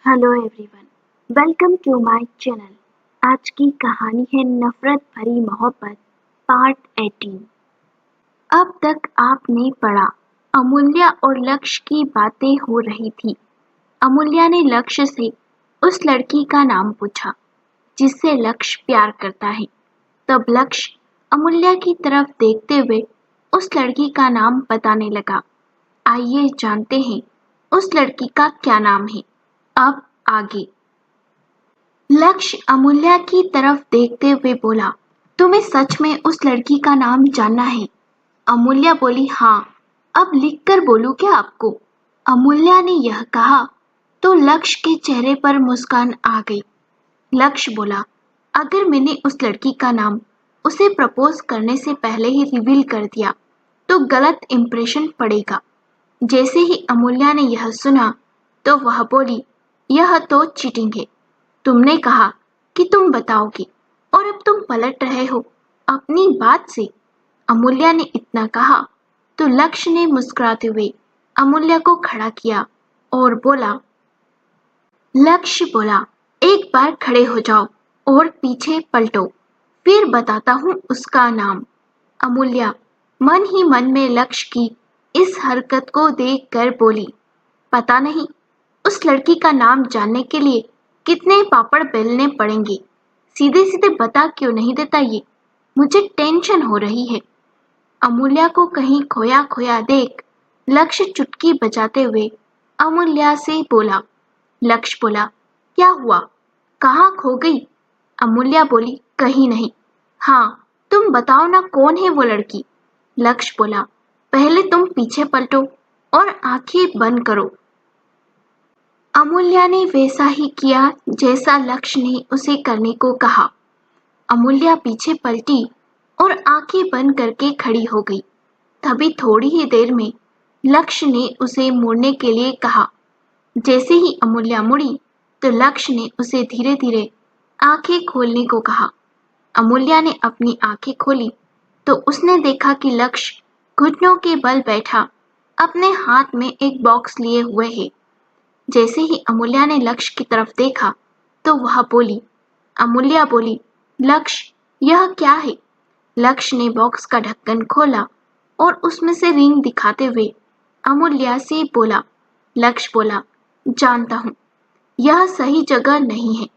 Hello everyone, welcome to my channel. आज की कहानी है नफरत भरी मोहब्बत पार्ट 18। अब तक आपने पढ़ा, अमूल्या और लक्ष्य की बातें हो रही थी। अमूल्या ने लक्ष्य से उस लड़की का नाम पूछा जिससे लक्ष्य प्यार करता है। तब लक्ष्य अमूल्या की तरफ देखते हुए उस लड़की का नाम बताने लगा। आइए जानते हैं उस लड़की का क्या नाम है। अब आगे। लक्ष्य अमूल्या की तरफ देखते हुए बोला, तुम्हें सच में उस लड़की का नाम जानना है? अमूल्या बोली, हाँ। अब लिखकर बोलूं क्या आपको? अमूल्या ने यह कहा तो लक्ष्य के चेहरे पर मुस्कान आ गई। लक्ष्य बोला, अगर मैंने उस लड़की का नाम उसे प्रपोज करने से पहले ही रिवील कर दिया तो गलत इंप्रेशन पड़ेगा। जैसे ही अमूल्या ने यह सुना तो वह बोली, यह तो चीटिंग है। तुमने कहा कि तुम बताओगे और अब तुम पलट रहे हो अपनी बात से। अमूल्या ने इतना कहा तो लक्ष्य ने मुस्कुराते हुए अमूल्या को खड़ा किया और बोला, लक्ष्य बोला, एक बार खड़े हो जाओ और पीछे पलटो, फिर बताता हूँ उसका नाम। अमूल्या मन ही मन में लक्ष्य की इस हरकत को देखकर बोली, पता नहीं उस लड़की का नाम जानने के लिए कितने पापड़ बेलने पड़ेंगे। सीधे सीधे बता क्यों नहीं देता ये? मुझे टेंशन हो रही है। अमूल्या को कहीं खोया खोया देख लक्ष्य चुटकी बजाते हुए अमूल्या से बोला। लक्ष्य बोला, क्या हुआ? कहाँ खो गई? अमूल्या बोली, कहीं नहीं। हाँ, तुम बताओ ना, कौन है वो लड़की? लक्ष्य बोला, पहले तुम पीछे पलटो और आंखें बंद करो। अमूल्या ने वैसा ही किया जैसा लक्ष्य ने उसे करने को कहा। अमूल्या पीछे पलटी और आंखें बंद करके खड़ी हो गई। तभी थोड़ी ही देर में लक्ष्य ने उसे मुड़ने के लिए कहा। जैसे ही अमूल्या मुड़ी तो लक्ष्य ने उसे धीरे धीरे आंखें खोलने को कहा। अमूल्या ने अपनी आंखें खोली तो उसने देखा कि लक्ष्य घुटनों के बल बैठा अपने हाथ में एक बॉक्स लिए हुए है। जैसे ही अमूल्या ने लक्ष्य की तरफ देखा तो वह बोली, अमूल्या बोली, लक्ष्य यह क्या है? लक्ष्य ने बॉक्स का ढक्कन खोला और उसमें से रिंग दिखाते हुए अमूल्या से बोला। लक्ष्य बोला, जानता हूँ यह सही जगह नहीं है,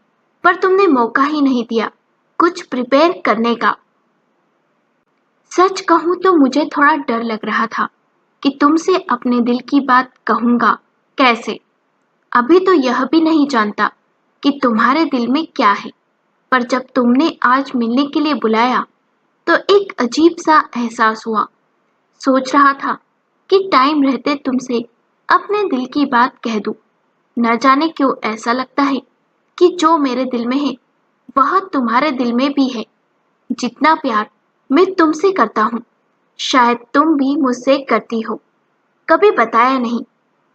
पर तुमने मौका ही नहीं दिया कुछ प्रिपेयर करने का। सच कहूँ तो मुझे थोड़ा डर लग रहा था कि तुमसे अपने दिल की बात कहूँगा कैसे। अभी तो यह भी नहीं जानता कि तुम्हारे दिल में क्या है, पर जब तुमने आज मिलने के लिए बुलाया तो एक अजीब सा एहसास हुआ। सोच रहा था कि टाइम रहते तुमसे अपने दिल की बात कह दूं। न जाने क्यों ऐसा लगता है कि जो मेरे दिल में है वह तुम्हारे दिल में भी है। जितना प्यार मैं तुमसे करता हूँ शायद तुम भी मुझसे करती हो। कभी बताया नहीं,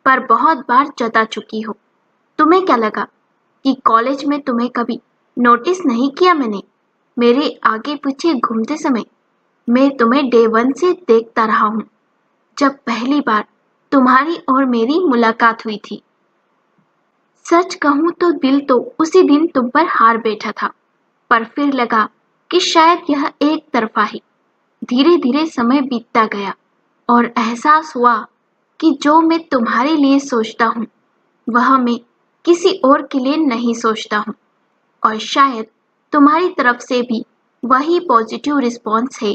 पर बहुत बार जता चुकी हो। तुम्हें क्या लगा कि कॉलेज में तुम्हें कभी नोटिस नहीं किया मैंने? मेरे आगे पीछे घूमते समय मैं तुम्हें डे 1 से देखता रहा हूँ, जब पहली बार तुम्हारी और मेरी मुलाकात हुई थी। सच कहूँ तो दिल तो उसी दिन तुम पर हार बैठा था, पर फिर लगा कि शायद यह एक तरफा है। धीरे धीरे समय बीतता गया और एहसास हुआ कि जो मैं तुम्हारे लिए सोचता हूँ वह मैं किसी और के लिए नहीं सोचता हूँ, और शायद तुम्हारी तरफ से भी वही पॉजिटिव रिस्पॉन्स है।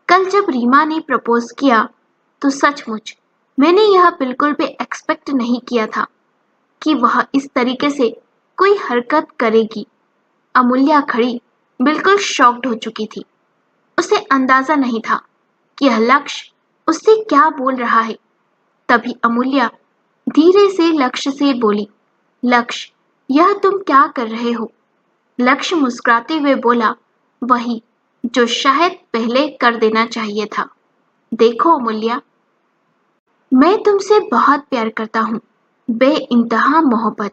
कल जब रीमा ने प्रपोज किया तो सचमुच मैंने यह बिल्कुल भी एक्सपेक्ट नहीं किया था कि वह इस तरीके से कोई हरकत करेगी। अमूल्या खड़ी बिल्कुल शॉक्ड हो चुकी थी। उसे अंदाजा नहीं था कि यह लक्ष्य उससे क्या बोल रहा है। तभी अमूल्या धीरे से लक्ष्य से बोली, लक्ष्य यह तुम क्या कर रहे हो? लक्ष्य मुस्कुराते हुए बोला, वही जो शायद पहले कर देना चाहिए था। देखो अमूल्या, मैं तुमसे बहुत प्यार करता हूँ, बेइंतहा मोहब्बत,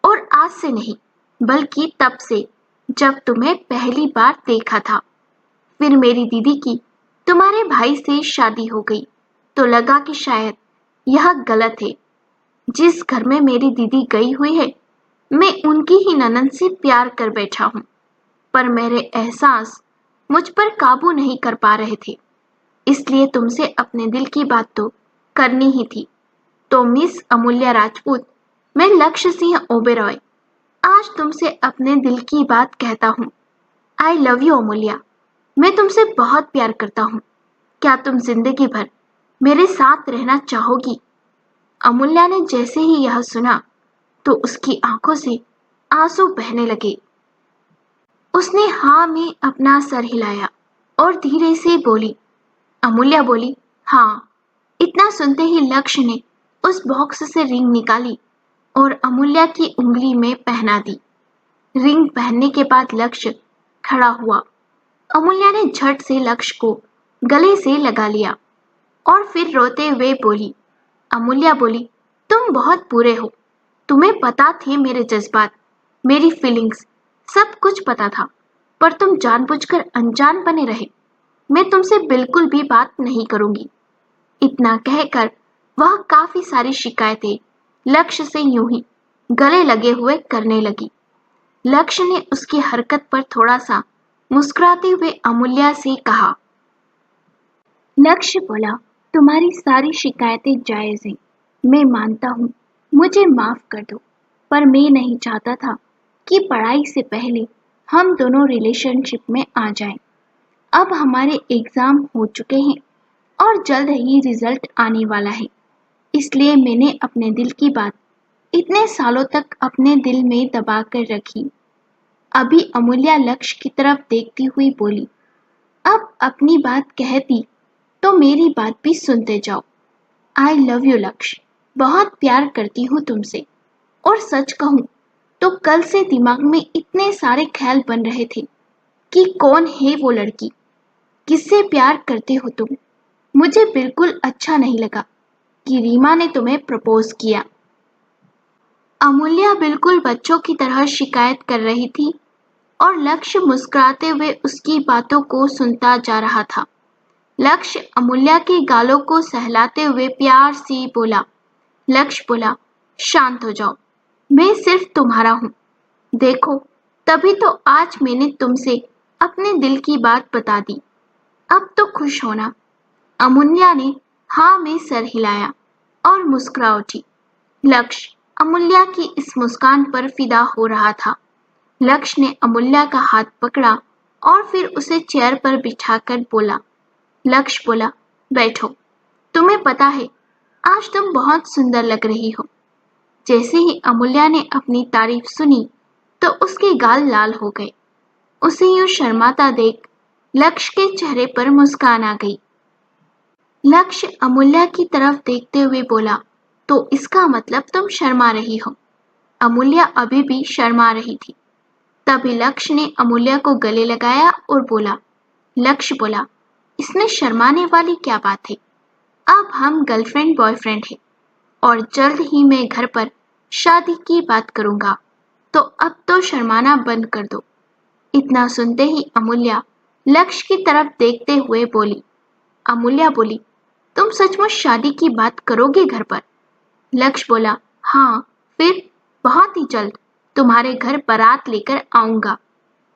और आज से नहीं बल्कि तब से जब तुम्हें पहली बार देखा था। फिर मेरी दीदी की तुम्हारे भाई से शादी हो गई तो लगा कि शायद यह गलत है। जिस घर में मेरी दीदी गई हुई है मैं उनकी ही ननद से प्यार कर बैठा हूँ, पर मेरे एहसास मुझ पर काबू नहीं कर पा रहे थे, इसलिए तुमसे अपने दिल की बात तो करनी ही थी। तो मिस अमूल्य राजपूत, मैं लक्ष्य सिंह ओबेरॉय आज तुमसे अपने दिल की बात कहता हूँ। आई लव यू अमूल्या, मैं तुमसे बहुत प्यार करता हूँ। क्या तुम जिंदगी भर मेरे साथ रहना चाहोगी? अमूल्या ने जैसे ही यह सुना तो उसकी आंखों से आंसू बहने लगे। उसने हाँ में अपना सर हिलाया और धीरे से बोली। अमूल्या बोली, हाँ। इतना सुनते ही लक्ष्य ने उस बॉक्स से रिंग निकाली और अमूल्या की उंगली में पहना दी। रिंग पहनने के बाद लक्ष्य खड़ा हुआ। अमूल्या ने झट से लक्ष्य को गले से लगा लिया और फिर रोते हुए बोली। अमूल्या बोली, तुम बहुत बुरे हो। तुम्हें पता थे मेरे जज्बात, मेरी फीलिंग्स, सब कुछ पता था, पर तुम जानबूझकर अनजान बने रहे। मैं तुमसे बिल्कुल भी बात नहीं करूंगी। इतना कहकर वह काफी सारी शिकायतें लक्ष्य से यूं ही गले लगे हुए करने लगी। लक्ष्य ने उसकी हरकत पर थोड़ा सा मुस्कुराते हुए अमूल्या से कहा। लक्ष्य बोला, तुम्हारी सारी शिकायतें जायज हैं, मैं मानता हूँ, मुझे माफ कर दो, पर मैं नहीं चाहता था कि पढ़ाई से पहले हम दोनों रिलेशनशिप में आ जाएं। अब हमारे एग्जाम हो चुके हैं और जल्द ही रिजल्ट आने वाला है, इसलिए मैंने अपने दिल की बात इतने सालों तक अपने दिल में दबा कर रखी। अभी अमूल्या लक्ष्य की तरफ देखती हुई बोली, अब अपनी बात कहती तो मेरी बात भी सुनते जाओ। आई लव यू लक्ष्य, बहुत प्यार करती हूँ तुमसे, और सच कहूँ तो कल से दिमाग में इतने सारे ख्याल बन रहे थे कि कौन है वो लड़की, किससे प्यार करते हो तुम। मुझे बिल्कुल अच्छा नहीं लगा कि रीमा ने तुम्हें प्रपोज किया। अमूल्या बिल्कुल बच्चों की तरह शिकायत कर रही थी और लक्ष्य मुस्कुराते हुए उसकी बातों को सुनता जा रहा था। लक्ष्य अमूल्या के गालों को सहलाते हुए प्यार से बोला। लक्ष्य बोला, शांत हो जाओ, मैं सिर्फ तुम्हारा हूँ। देखो, तभी तो आज मैंने तुमसे अपने दिल की बात बता दी। अब तो खुश होना। अमूल्या ने हाँ में सर हिलाया और मुस्कुरा उठी। लक्ष्य अमूल्या की इस मुस्कान पर फिदा हो रहा था। लक्ष्य ने अमूल्या का हाथ पकड़ा और फिर उसे चेयर पर बिठाकर बोला। लक्ष्य बोला, बैठो। तुम्हें पता है, आज तुम बहुत सुंदर लग रही हो। जैसे ही अमूल्या ने अपनी तारीफ सुनी तो उसके गाल लाल हो गए। उसे यूं शर्माता देख लक्ष्य के चेहरे पर मुस्कान आ गई। लक्ष्य अमूल्या की तरफ देखते हुए बोला, तो इसका मतलब तुम शर्मा रही हो। अमूल्या अभी भी शर्मा रही थी। तभी लक्ष्य ने अमूल्या को गले लगाया और बोला। लक्ष्य बोला, इसमें शर्माने वाली क्या बात है। अब हम गर्लफ्रेंड बॉयफ्रेंड हैं और जल्द ही मैं घर पर शादी की बात करूंगा, तो अब तो शर्माना बंद कर दो। इतना सुनते ही अमूल्या लक्ष्य की तरफ देखते हुए बोली। अमूल्या बोली, तुम सचमुच शादी की बात करोगे घर पर? लक्ष्य बोला, हाँ, फिर बहुत ही जल्द तुम्हारे घर बारात लेकर आऊंगा।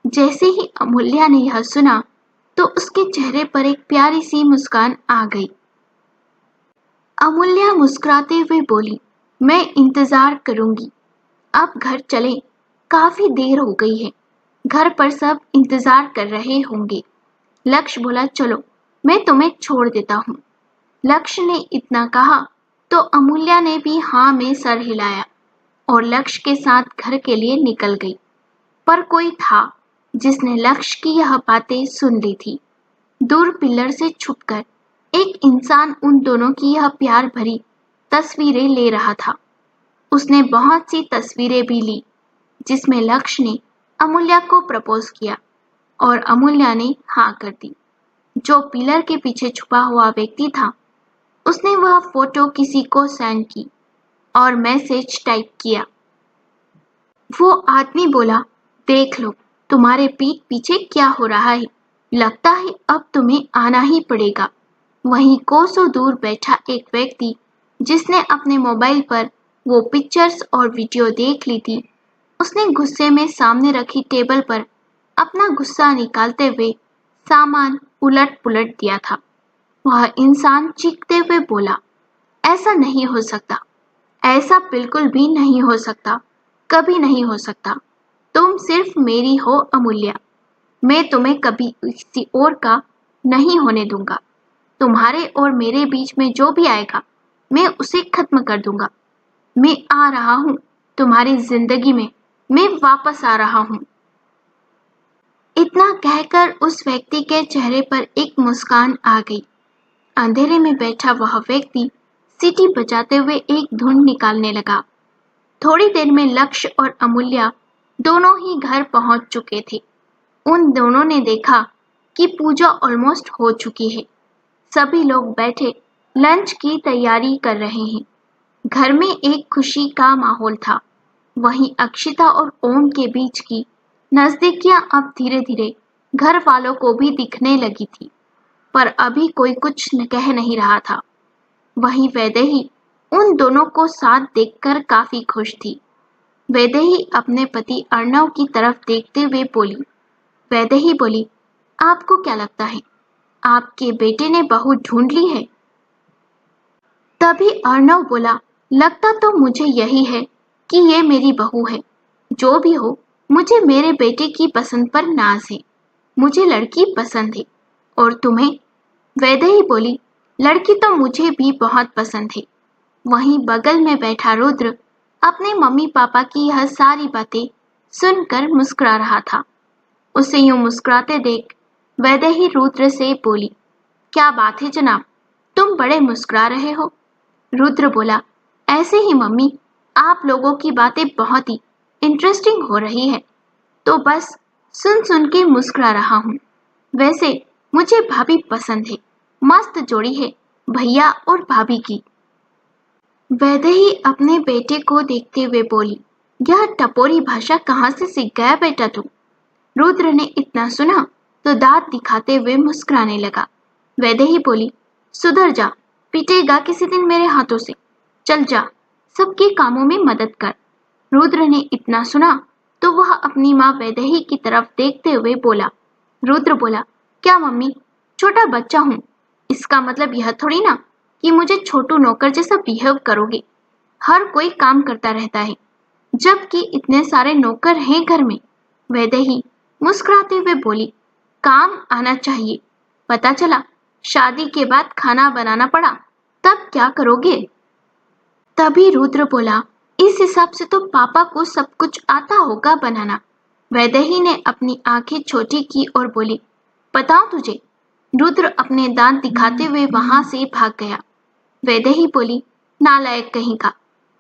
जैसे ही अमूल्या ने यह सुना तो उसके चेहरे पर एक प्यारी सी मुस्कान आ गई। अमूल्या मुस्कुराते हुए बोली, मैं इंतजार करूंगी। अब घर चलें, काफी देर हो गई है, घर पर सब इंतजार कर रहे होंगे। लक्ष्य बोला, चलो मैं तुम्हें छोड़ देता हूँ। लक्ष्य ने इतना कहा तो अमूल्या ने भी हाँ में सर हिलाया और लक्ष्य के साथ घर के लिए निकल गई। पर कोई था जिसने लक्ष्य की यह बातें सुन ली थी। दूर पिलर से छुपकर एक इंसान उन दोनों की यह प्यार भरी तस्वीरें ले रहा था। उसने बहुत सी तस्वीरें भी ली जिसमें लक्ष्य ने अमूल्या को प्रपोज किया और अमूल्या ने हाँ कर दी। जो पिलर के पीछे छुपा हुआ व्यक्ति था, उसने वह फोटो किसी को सेंड की और मैसेज टाइप किया। वो आदमी बोला, देख लो तुम्हारे पीठ पीछे क्या हो रहा है, लगता है अब तुम्हें आना ही पड़ेगा। वहीं कोसों दूर बैठा एक व्यक्ति जिसने अपने मोबाइल पर वो पिक्चर्स और वीडियो देख ली थी, उसने गुस्से में सामने रखी टेबल पर अपना गुस्सा निकालते हुए सामान उलट पुलट दिया था। वह इंसान चीखते हुए बोला, ऐसा नहीं हो सकता, ऐसा बिल्कुल भी नहीं हो सकता, कभी नहीं हो सकता। तुम सिर्फ मेरी हो अमूल्य, मैं तुम्हें कभी किसी और का नहीं होने दूंगा। तुम्हारे और मेरे बीच में जो भी आएगा मैं उसे खत्म कर दूंगा। मैं आ रहा हूं तुम्हारी जिंदगी में, मैं वापस आ रहा हूं। इतना कहकर उस व्यक्ति के चेहरे पर एक मुस्कान आ गई। अंधेरे में बैठा वह व्यक्ति सीटी बजाते हुए एक धुन निकालने लगा। थोड़ी देर में लक्ष्य और अमूल्य दोनों ही घर पहुंच चुके थे। उन दोनों ने देखा कि पूजा ऑलमोस्ट हो चुकी है। सभी लोग बैठे लंच की तैयारी कर रहे हैं। घर में एक खुशी का माहौल था। वहीं अक्षिता और ओम के बीच की नजदीकियां अब धीरे धीरे घर वालों को भी दिखने लगी थी, पर अभी कोई कुछ कह नहीं रहा था। वहीं वैदेही उन दोनों को साथ देखकर काफी खुश थी। वैदेही अपने पति अर्णव की तरफ देखते हुए बोली, वैदेही बोली, आपको क्या लगता है, आपके बेटे ने बहू ढूंढ ली है? तभी अर्णव बोला, लगता तो मुझे यही है कि ये मेरी बहू है। जो भी हो, मुझे मेरे बेटे की पसंद पर नाज है। मुझे लड़की पसंद है। और तुम्हें? वैदेही बोली, लड़की तो मुझे भी बहुत पसंद है। वहीं बगल में बैठा रुद्र अपने मम्मी पापा की यह सारी बातें सुनकर मुस्कुरा रहा था। उसे यूं मुस्कुराते देख वैदेही रुद्र से बोली, क्या बात है जनाब, तुम बड़े मुस्कुरा रहे हो? रुद्र बोला, ऐसे ही मम्मी, आप लोगों की बातें बहुत ही इंटरेस्टिंग हो रही है, तो बस सुन सुन के मुस्कुरा रहा हूँ। वैसे मुझे भाभी पसंद है, मस्त जोड़ी है भैया और भाभी की। वैदेही अपने बेटे को देखते हुए बोली, यह टपोरी भाषा कहाँ से सीख गया बेटा तू? रुद्र ने इतना सुना तो दांत दिखाते हुए मुस्कुराने लगा। वैदेही बोली, सुधर जा, पिटेगा किसी दिन मेरे हाथों से। चल जा, सबके कामों में मदद कर। रुद्र ने इतना सुना तो वह अपनी माँ वैदेही की तरफ देखते हुए बोला। रुद्र बोला, क्या मम्मी, छोटा बच्चा हूँ, इसका मतलब यह थोड़ी ना कि मुझे छोटू नौकर जैसा बिहेव करोगे। हर कोई काम करता रहता है, जबकि इतने सारे नौकर हैं घर में। वैदेही मुस्कुराते हुए बोली, काम आना चाहिए। पता चला शादी के बाद खाना बनाना पड़ा, तब क्या करोगे? तभी रुद्र बोला, इस हिसाब से तो पापा को सब कुछ आता होगा बनाना। वैदेही ने अपनी आंखें छोटी की और बोली, बताऊं तुझे? रुद्र अपने दांत दिखाते हुए वहां से भाग गया। वैदेही बोली, नालायक कहीं का,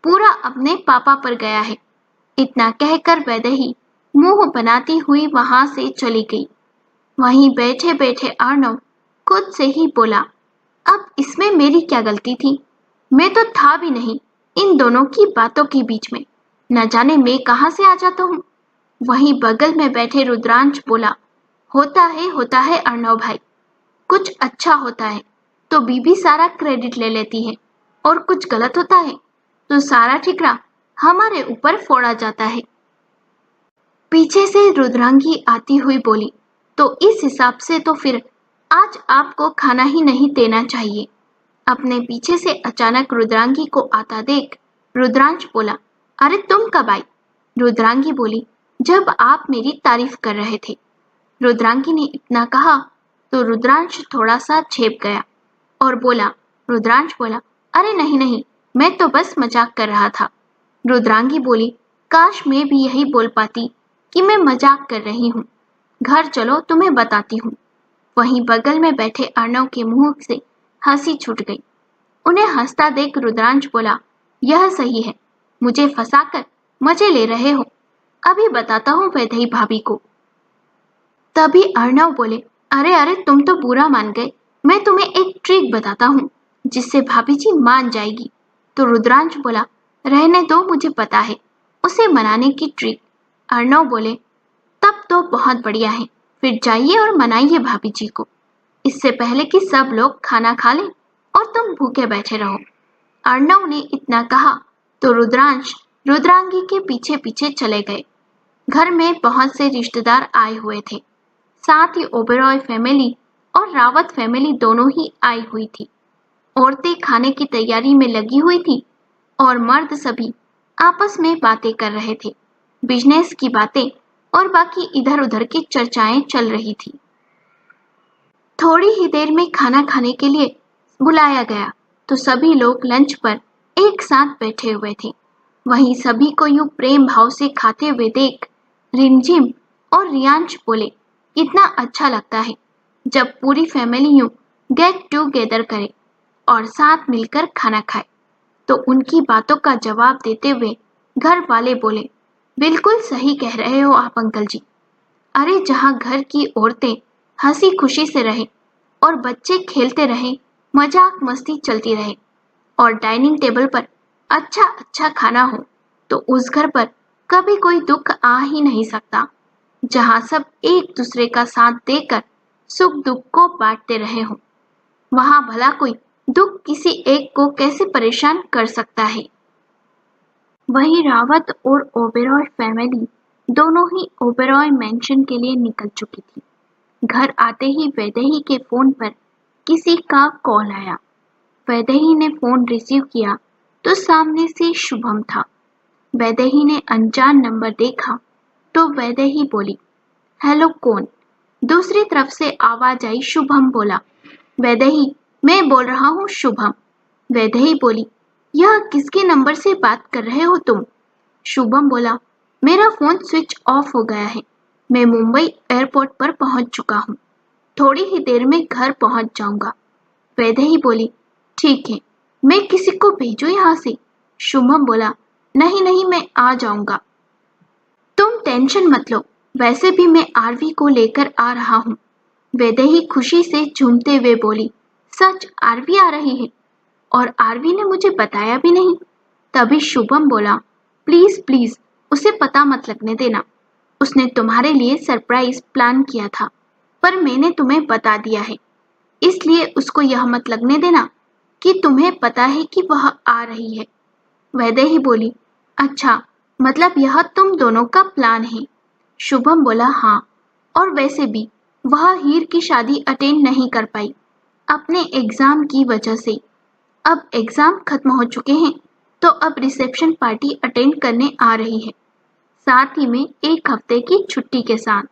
पूरा अपने पापा पर गया है। इतना कहकर वैदेही मुंह बनाती हुई वहां से चली गई। वहीं बैठे बैठे अर्णव खुद से ही बोला, अब इसमें मेरी क्या गलती थी? मैं तो था भी नहीं इन दोनों की बातों के बीच में, न जाने मैं कहां से आ जाता हूँ। वहीं बगल में बैठे रुद्रांश बोला, होता है अर्णव भाई, कुछ अच्छा होता है तो बीबी सारा क्रेडिट ले लेती है, और कुछ गलत होता है तो सारा ठिकरा हमारे ऊपर फोड़ा जाता है। पीछे से रुद्रांगी आती हुई बोली, तो इस हिसाब से तो फिर आज आपको खाना ही नहीं देना चाहिए। अपने पीछे से अचानक रुद्रांगी को आता देख रुद्रांश बोला, अरे तुम कब आई? रुद्रांगी बोली, जब आप मेरी तारीफ कर रहे थे। रुद्रांगी ने इतना कहा तो रुद्रांश थोड़ा सा झेप गया और बोला, रुद्रांश बोला, अरे नहीं नहीं, मैं तो बस मजाक कर रहा था। रुद्रांगी बोली, काश मैं भी यही बोल पाती कि मैं मजाक कर रही हूँ। घर चलो, तुम्हें बताती हूँ। वहीं बगल में बैठे अर्णव के मुंह से हंसी छूट गई। उन्हें हंसता देख रुद्रांश बोला, यह सही है, मुझे फंसाकर मजे ले रहे हो, अभी बताता हूँ वैदेही भाभी को। तभी अर्णव बोले, अरे अरे तुम तो बुरा मान गए, मैं तुम्हें एक ट्रिक बताता हूँ जिससे भाभी जी मान जाएगी। तो रुद्रांश बोला, रहने दो, मुझे पता है उसे मनाने की ट्रिक। अर्णव बोले, तब तो बहुत बढ़िया है, फिर जाइए और मनाइए भाभी जी को, इससे पहले कि सब लोग खाना खा लें और तुम भूखे बैठे रहो। अर्णव ने इतना कहा तो रुद्रांश रुद्रांगी के पीछे पीछे चले गए। घर में बहुत से रिश्तेदार आए हुए थे। साथ ही ओबेरॉय फैमिली और रावत फैमिली दोनों ही आई हुई थी। औरतें खाने की तैयारी में लगी हुई थी और मर्द सभी आपस में बातें कर रहे थे। बिजनेस की बातें और बाकी इधर-उधर की चर्चाएं चल रही थी। थोड़ी ही देर में खाना खाने के लिए बुलाया गया तो सभी लोग लंच पर एक साथ बैठे हुए थे। वहीं सभी को यूं प्रेम भाव से खाते हुए देख रिमझिम और रियांश बोले, कितना अच्छा लगता है जब पूरी फैमिली यूं गेट टुगेदर करे और साथ मिलकर खाना खाए। तो उनकी बातों का जवाब देते हुए घर वाले बोले, बिल्कुल सही कह रहे हो आप अंकल जी। अरे जहाँ घर की औरतें हंसी खुशी से रहें और बच्चे खेलते रहें, मजाक मस्ती चलती रहे और डाइनिंग टेबल पर अच्छा अच्छा खाना हो, तो उस घर पर कभी कोई दुख आ ही नहीं सकता। जहाँ सब एक दूसरे का साथ देकर सुख दुख को बांटते रहे हों, वहाँ भला कोई दुख किसी एक को कैसे परेशान कर सकता है। वहीं रावत और ओबेरॉय फैमिली दोनों ही ओबेरॉय मैंशन के लिए निकल चुकी थी। घर आते ही वैदेही के फोन पर किसी का कॉल आया। वैदेही ने फोन रिसीव किया तो सामने से शुभम था। वैदेही ने अनजान नंबर देखा तो वैदेही बोली, हेलो कौन? दूसरी तरफ से आवाज आई। शुभम बोला, वैदेही मैं बोल रहा हूँ शुभम। वैदेही बोली, यह किसके नंबर से बात कर रहे हो तुम? शुभम बोला, मेरा फोन स्विच ऑफ हो गया है। मैं मुंबई एयरपोर्ट पर पहुंच चुका हूँ। थोड़ी ही देर में घर पहुंच जाऊंगा। वैदेही बोली, ठीक है, मैं किसी को भेजूं यहाँ से? शुभम बोला, नहीं नहीं मैं आ जाऊंगा। तुम टेंशन मत लो, वैसे भी मैं आरवी को लेकर आ रहा हूँ। वैदेही खुशी से झूमते हुए बोली, सच आरवी आ रही है? और आरवी ने मुझे बताया भी नहीं। तभी शुभम बोला, प्लीज प्लीज उसे पता मत लगने देना। उसने तुम्हारे लिए सरप्राइज प्लान किया था, पर मैंने तुम्हें बता दिया है, इसलिए उसको यह मत लगने देना कि तुम्हें पता है कि वह आ रही है। वैदेही बोली, अच्छा, मतलब यह तुम दोनों का प्लान है? शुभम बोला, हाँ, और वैसे भी वह हीर की शादी अटेंड नहीं कर पाई अपने एग्जाम की वजह से। अब एग्जाम खत्म हो चुके हैं तो अब रिसेप्शन पार्टी अटेंड करने आ रही है, साथ ही में एक हफ्ते की छुट्टी के साथ।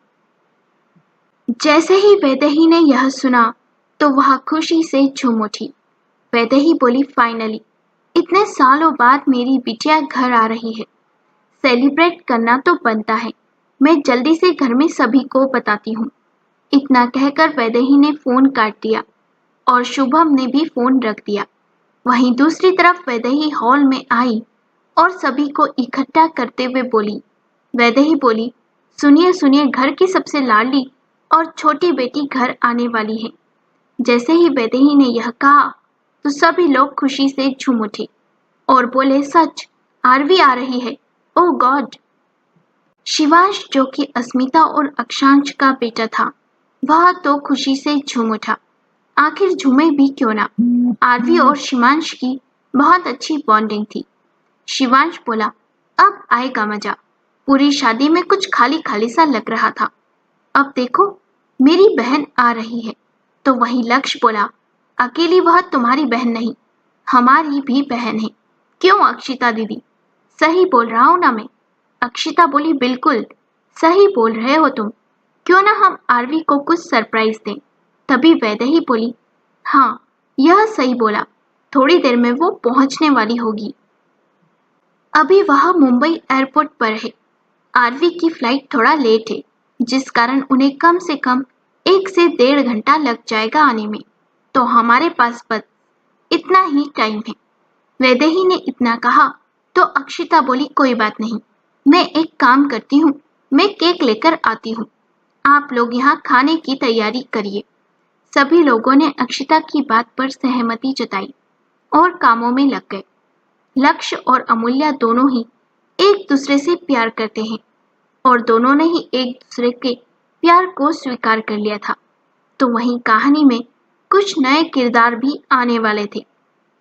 जैसे ही वैदेही ने यह सुना तो वह खुशी से झूम उठी। वैदेही बोली, फाइनली इतने सालों बाद मेरी बिटिया घर आ रही है, सेलिब्रेट करना तो बनता है। मैं जल्दी से घर में सभी को बताती हूँ। इतना कहकर वैदेही ने फोन काट दिया और शुभम ने भी फोन रख दिया। वहीं दूसरी तरफ वैदेही हॉल में आई और सभी को इकट्ठा करते हुए बोली, वैदेही बोली, सुनिए सुनिए, घर की सबसे लाडली और छोटी बेटी घर आने वाली है। जैसे ही वैदेही ने यह कहा तो सभी लोग खुशी से झूम उठे और बोले, सच आरवी आ रही है? ओह गॉड। शिवांश, जो कि अस्मिता और अक्षांश का बेटा था, वह तो खुशी से झूम उठा। आखिर झूमे भी क्यों ना, आरवी और शिवांश की बहुत अच्छी बॉन्डिंग थी। शिवांश बोला, अब आएगा मजा। पूरी शादी में कुछ खाली खाली सा लग रहा था। अब देखो मेरी बहन आ रही है। तो वहीं लक्ष्य बोला, अकेली वह तुम्हारी बहन नहीं, हमारी भी बहन है। क्यों अक्षिता दीदी, सही बोल रहा हूं ना मैं? अक्षिता बोली, बिल्कुल सही बोल रहे हो तुम। क्यों ना हम आरवी को कुछ सरप्राइज दें। तभी वैदेही बोली, हाँ यह सही बोला, थोड़ी देर में वो पहुंचने वाली होगी। अभी वह मुंबई एयरपोर्ट पर है। आरवी की फ्लाइट थोड़ा लेट है, जिस कारण उन्हें कम से कम 1 से 1.5 घंटा लग जाएगा आने में। तो हमारे पास बस इतना ही टाइम है। वैदेही ने इतना कहा तो अक्षिता बोली, कोई बात नहीं, मैं एक काम करती हूँ, मैं केक लेकर आती हूँ। आप लोग यहाँ खाने की तैयारी करिए। सभी लोगों ने अक्षिता की बात पर सहमति जताई और कामों में लग गए। लक्ष्य और अमूल्या दोनों ही एक दूसरे से प्यार करते हैं और दोनों ने ही एक दूसरे के प्यार को स्वीकार कर लिया था। तो वहीं कहानी में कुछ नए किरदार भी आने वाले थे।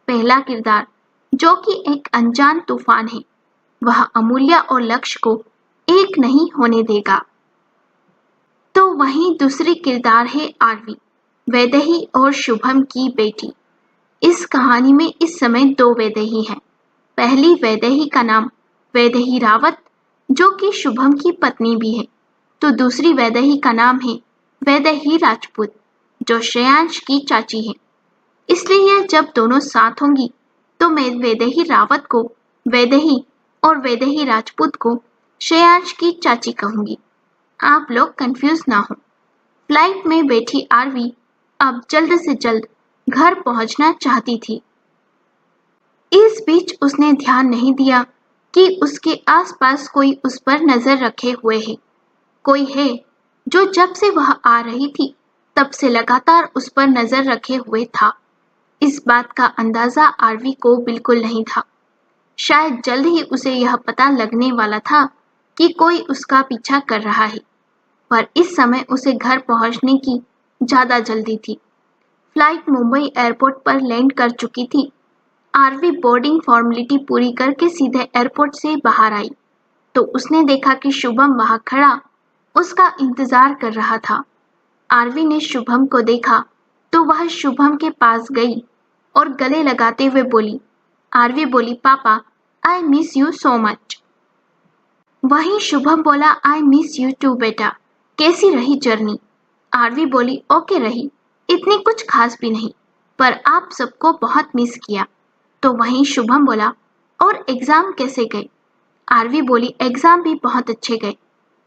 पहला किरदार, जो कि एक अनजान तूफान है, वह अमूल्या और लक्ष्य को एक नहीं होने देगा। तो वहीं दूसरी किरदार है आरवी, वैदेही और शुभम की बेटी। इस कहानी में इस समय दो वैदेही हैं। पहली वैदेही का नाम वैदेही रावत, जो कि शुभम की पत्नी भी है। तो दूसरी वैदेही का नाम है वैदेही राजपूत, जो श्रेयांश की चाची है। इसलिए जब दोनों साथ होंगी तो मैं वैदेही रावत को वैदेही और वैदेही राजपूत को श्रेयांश की चाची कहूंगी। आप लोग कंफ्यूज ना हो। फ्लाइट में बैठी आरवी अब जल्द से जल्द घर पहुंचना चाहती थी। इस बीच उसने ध्यान नहीं दिया कि उसके आसपास कोई उस पर नजर रखे हुए है। कोई है जो जब से वह आ रही थी तब से लगातार उस पर नजर रखे हुए था। इस बात का अंदाजा आरवी को बिल्कुल नहीं था। शायद जल्द ही उसे यह पता लगने वाला था कि कोई उसका पीछा कर रहा है, पर इस समय उसे घर पहुंचने की ज्यादा जल्दी थी। फ्लाइट मुंबई एयरपोर्ट पर लैंड कर चुकी थी। आरवी बोर्डिंग फॉर्मेलिटी पूरी करके सीधे एयरपोर्ट से बाहर आई तो उसने देखा कि शुभम वहां खड़ा उसका इंतजार कर रहा था। आरवी ने शुभम को देखा तो वह शुभम के पास गई और गले लगाते हुए बोली। आरवी बोली, पापा, I miss you so much. वहीं शुभम बोला, आई मिस यू टू बेटा, कैसी रही जर्नी? आरवी बोली, ओके रही, इतनी कुछ खास भी नहीं, पर आप सबको बहुत मिस किया। तो वहीं शुभम बोला, और एग्जाम कैसे गए? आरवी बोली, एग्जाम भी बहुत अच्छे गए,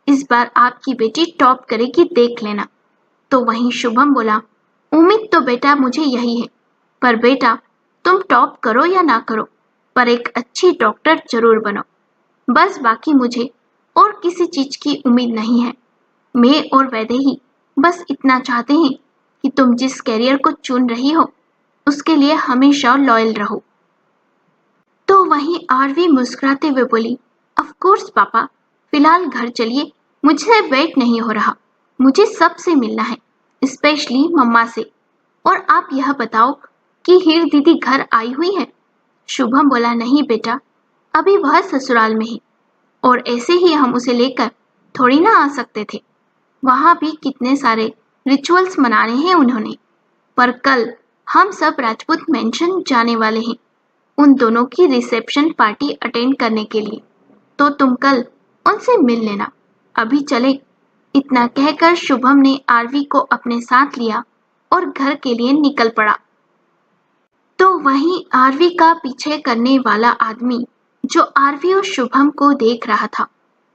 इस बार आपकी बेटी टॉप करेगी, देख लेना। तो वहीं शुभम बोला, उम्मीद तो बेटा मुझे यही है, पर बेटा तुम टॉप करो या ना करो, पर एक अच्छी डॉक्टर जरूर बनो। बस बाकी मुझे और किसी चीज की उम्मीद नहीं है। मैं और वैदेही बस इतना चाहते हैं कि तुम जिस कैरियर को चुन रही हो उसके लिए हमेशा लॉयल रहो। तो वहीं आरवी मुस्कुराते हुए बोली, ऑफ कोर्स पापा, फिलहाल घर चलिए, मुझसे वेट नहीं हो रहा, मुझे सबसे मिलना है, स्पेशली मम्मा से। और आप यह बताओ कि हीर दीदी घर आई हुई है? शुभम बोला, नहीं बेटा, अभी वह ससुराल में है, और ऐसे ही हम उसे लेकर थोड़ी ना आ सकते थे। वहां भी कितने सारे रिचुअल्स मनाने हैं उन्होंने। पर कल हम सब राजपूत मेंशन जाने वाले हैं उन दोनों की रिसेप्शन पार्टी अटेंड करने के लिए, तो तुम कल उनसे मिल लेना। अभी चले। इतना कहकर शुभम ने आरवी को अपने साथ लिया और घर के लिए निकल पड़ा। तो वहीं आरवी का पीछे करने वाला आदमी जो आरवी और शुभम को देख रहा था,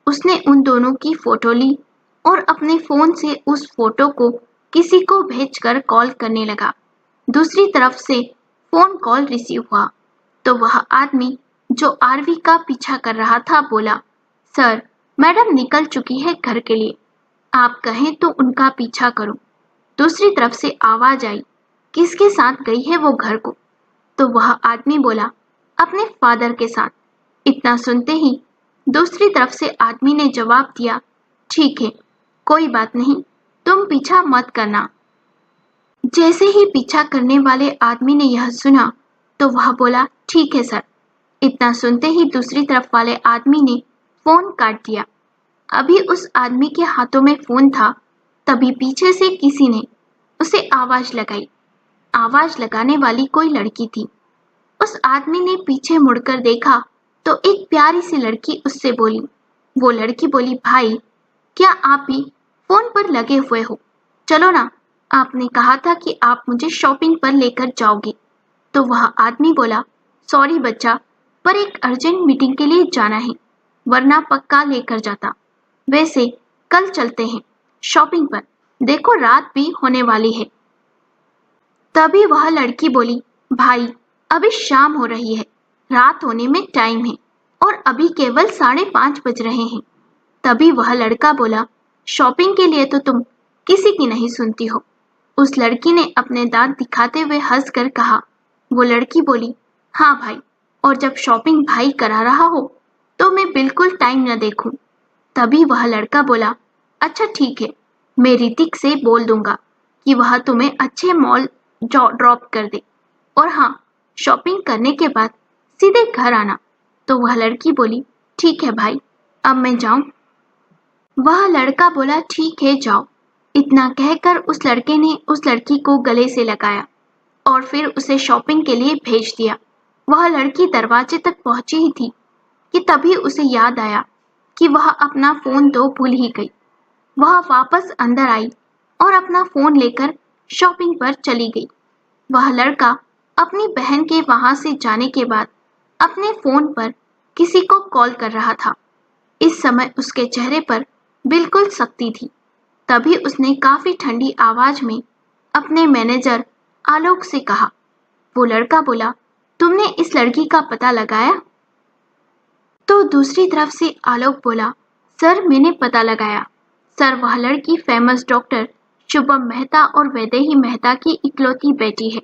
उसने उन दोनों की फोटो ली और अपने फोन से उस फोटो को किसी को भेजकर कॉल करने लगा। दूसरी तरफ से फोन कॉल रिसीव हुआ तो वह आदमी जो आरवी का पीछा कर रहा था बोला, सर, मैडम निकल चुकी है घर के लिए, आप कहें तो उनका पीछा करूं। दूसरी तरफ से आवाज आई, किसके साथ गई है वो घर को? तो वह आदमी बोला, अपने फादर के साथ। इतना सुनते ही दूसरी तरफ से आदमी ने जवाब दिया, ठीक है, कोई बात नहीं, तुम पीछा मत करना। जैसे ही पीछा करने वाले आदमी ने यह सुना तो वह बोला, ठीक है सर। इतना सुनते ही दूसरी तरफ वाले आदमी ने फोन काट दिया। अभी उस आदमी के हाथों में फोन था, तभी पीछे से किसी ने उसे आवाज लगाई। आवाज लगाने वाली कोई लड़की थी। उस आदमी ने पीछे मुड़कर देखा तो एक प्यारी सी लड़की उससे बोली। वो लड़की बोली, भाई, क्या आप भी फोन पर लगे हुए हो? चलो ना, आपने कहा था कि आप मुझे शॉपिंग पर लेकर जाओगे। तो वह आदमी बोला, सॉरी बच्चा, पर एक अर्जेंट मीटिंग के लिए जाना है, वरना पक्का लेकर जाता। वैसे कल चलते हैं शॉपिंग पर, देखो रात भी होने वाली है। तभी वह लड़की बोली, भाई, अभी शाम हो रही है, रात होने में टाइम है, और अभी केवल 5:30 बज रहे हैं। तभी वह लड़का बोला, शॉपिंग के लिए तो तुम किसी की नहीं सुनती हो। उस लड़की ने अपने दांत दिखाते हुए हंसकर कहा। वो लड़की बोली, हाँ भाई, और जब शॉपिंग भाई करा रहा हो तो मैं बिल्कुल टाइम न देखूं। तभी वह लड़का बोला, अच्छा ठीक है, मैं ऋतिक से बोल दूंगा कि वह तुम्हें अच्छे मॉल ड्रॉप कर दे, और हाँ, शॉपिंग करने के बाद सीधे घर आना। तो वह लड़की बोली, ठीक है भाई, अब मैं जाऊं? वह लड़का बोला ठीक है जाओ। इतना कहकर उस लड़के ने उस लड़की को गले से लगाया और फिर उसे शॉपिंग के लिए भेज दिया। वह लड़की दरवाजे तक पहुंची ही थी कि तभी उसे याद आया कि वह अपना फोन तो भूल ही गई। वह वापस अंदर आई और अपना फोन लेकर शॉपिंग पर चली गई। वह लड़का अपनी बहन के वहां से जाने के बाद अपने फोन पर किसी को कॉल कर रहा था। इस समय उसके चेहरे पर बिल्कुल सख्ती थी। तभी उसने काफी ठंडी आवाज में अपने मैनेजर आलोक से कहा। वो लड़का बोला, तुमने इस लड़की का पता लगाया? तो दूसरी तरफ से आलोक बोला, सर मैंने पता लगाया। सर वह लड़की फेमस डॉक्टर शुभम मेहता और वैदेही मेहता की इकलौती बेटी है।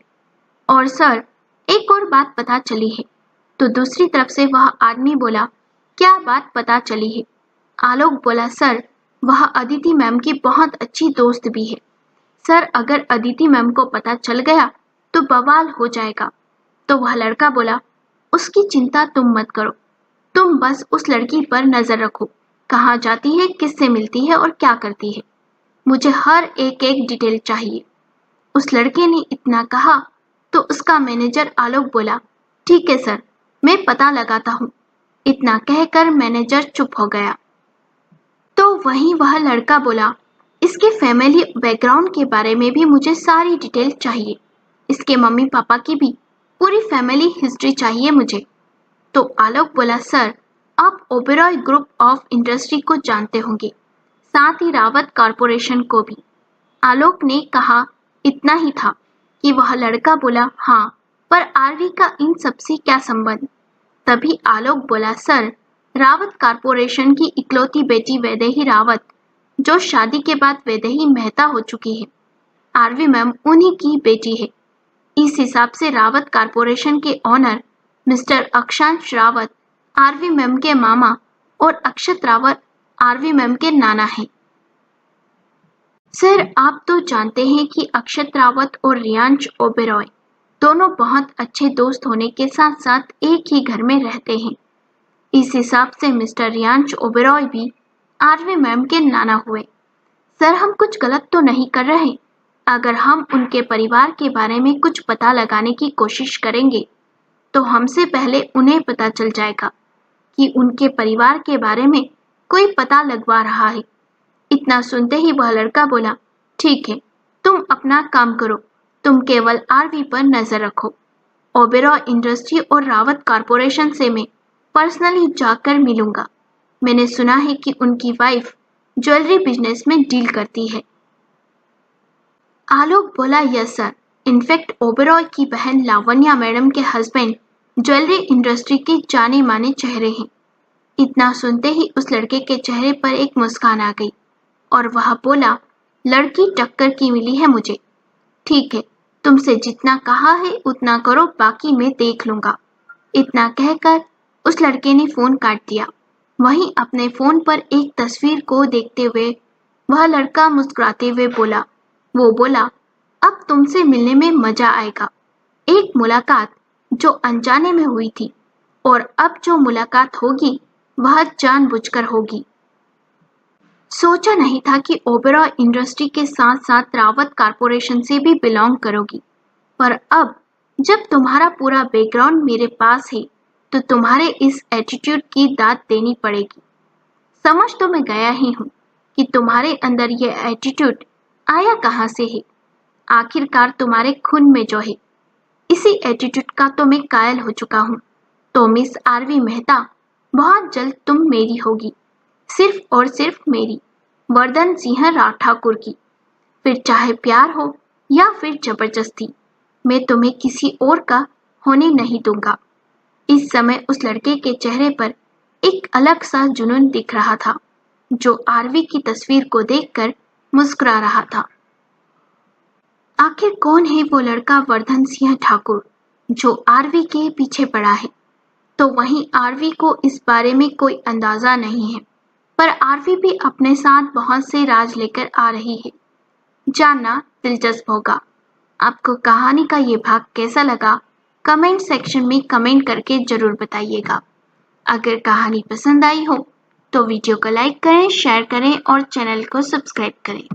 और सर एक और बात पता चली है। तो दूसरी तरफ से वह आदमी बोला, क्या बात पता चली है? आलोक बोला, सर वह अदिति मैम की बहुत अच्छी दोस्त भी है। सर अगर अदिति मैम को पता चल गया तो बवाल हो जाएगा। तो वह लड़का बोला, उसकी चिंता तुम मत करो, तुम बस उस लड़की पर नजर रखो, कहाँ जाती है, किससे मिलती है और क्या करती है। मुझे हर एक एक डिटेल चाहिए। उस लड़के ने इतना कहा तो उसका मैनेजर आलोक बोला, ठीक है सर, मैं पता लगाता हूँ। इतना कहकर मैनेजर चुप हो गया। तो वहीं वह लड़का बोला, इसके फैमिली बैकग्राउंड के बारे में भी मुझे सारी डिटेल चाहिए। इसके मम्मी पापा की भी पूरी फैमिली हिस्ट्री चाहिए मुझे। तो आलोक बोला, सर आप ओबेरॉय ग्रुप ऑफ इंडस्ट्री को जानते होंगे, साथ ही रावत कॉरपोरेशन को भी। आलोक ने कहा इतना ही था कि वह लड़का बोला, हाँ पर आरवी का इन सबसे क्या संबंध? तभी आलोक बोला, सर रावत कॉरपोरेशन की इकलौती बेटी वैदेही रावत, जो शादी के बाद वैदेही मेहता हो चुकी है, आरवी मैम उन्हीं की बेटी है। इस हिसाब से रावत कॉरपोरेशन के ऑनर मिस्टर अक्षांश रावत आरवी मैम के मामा और अक्षत रावत आरवी मैम के नाना हैं। सर आप तो जानते हैं कि अक्षत रावत और रियांश ओबेरॉय दोनों बहुत अच्छे दोस्त होने के साथ साथ एक ही घर में रहते हैं। इस हिसाब से मिस्टर रियांश ओबेरॉय भी आरवी मैम के नाना हुए। सर हम कुछ गलत तो नहीं कर रहे? अगर हम उनके परिवार के बारे में कुछ पता लगाने की कोशिश करेंगे तो हमसे पहले उन्हें पता चल जाएगा कि उनके परिवार के बारे में कोई पता लगवा रहा है। इतना सुनते ही वह लड़का बोला, ठीक है, तुम अपना काम करो, तुम केवल आरवी पर नजर रखो। ओबेरॉय इंडस्ट्री और रावत कॉरपोरेशन से मैं पर्सनली जाकर मिलूंगा। मैंने सुना है कि उनकी वाइफ ज्वेलरी बिजनेस में डील करती है। आलोक बोला, यस सर, इनफैक्ट ओबेरॉय की बहन लावण्या मैडम के हस्बैंड ज्वेलरी इंडस्ट्री के जाने माने चेहरे हैं। इतना सुनते ही उस लड़के के चेहरे पर एक मुस्कान आ गई और वह बोला, लड़की टक्कर की मिली है मुझे। ठीक है, तुमसे जितना कहा है उतना करो, बाकी मैं देख लूंगा। इतना कहकर उस लड़के ने फोन काट दिया। वहीं अपने फोन पर एक तस्वीर को देखते हुए वह लड़का मुस्कुराते हुए बोला, वो बोला, अब तुमसे मिलने में मजा आएगा। एक मुलाकात जो अनजाने में हुई थी और अब जो मुलाकात होगी वह जानबूझकर होगी। सोचा नहीं था कि ओबेरॉय इंडस्ट्री के साथ साथ रावत कॉरपोरेशन से भी बिलोंग करोगी, पर अब जब तुम्हारा पूरा बैकग्राउंड मेरे पास है तो तुम्हारे इस एटीट्यूड की दाद देनी पड़ेगी। समझ तो मैं गया ही हूँ कि तुम्हारे अंदर यह एटीट्यूड आया कहाँ से है। आखिरकार तुम्हारे खून में जो है, इसी एटीट्यूड का तो मैं कायल हो चुका हूँ। तो मिस आरवी मेहता, बहुत जल्द तुम मेरी होगी, सिर्फ और सिर्फ मेरी, वर्धन सिंह राव ठाकुर की। फिर चाहे प्यार हो या फिर जबरदस्ती, मैं तुम्हें किसी और का होने नहीं दूंगा। इस समय उस लड़के के चेहरे पर एक अलग सा जुनून दिख रहा था, जो आरवी की तस्वीर को देखकर मुस्कुरा रहा था। आखिर कौन है वो लड़का वर्धन सिंह ठाकुर जो आरवी के पीछे पड़ा है? तो वहीं आरवी को इस बारे में कोई अंदाजा नहीं है, पर आरवी भी अपने साथ बहुत से राज लेकर आ रही है। जानना दिलचस्प होगा। आपको कहानी का ये भाग कैसा लगा, कमेंट सेक्शन में कमेंट करके जरूर बताइएगा। अगर कहानी पसंद आई हो तो वीडियो को लाइक करें, शेयर करें और चैनल को सब्सक्राइब करें।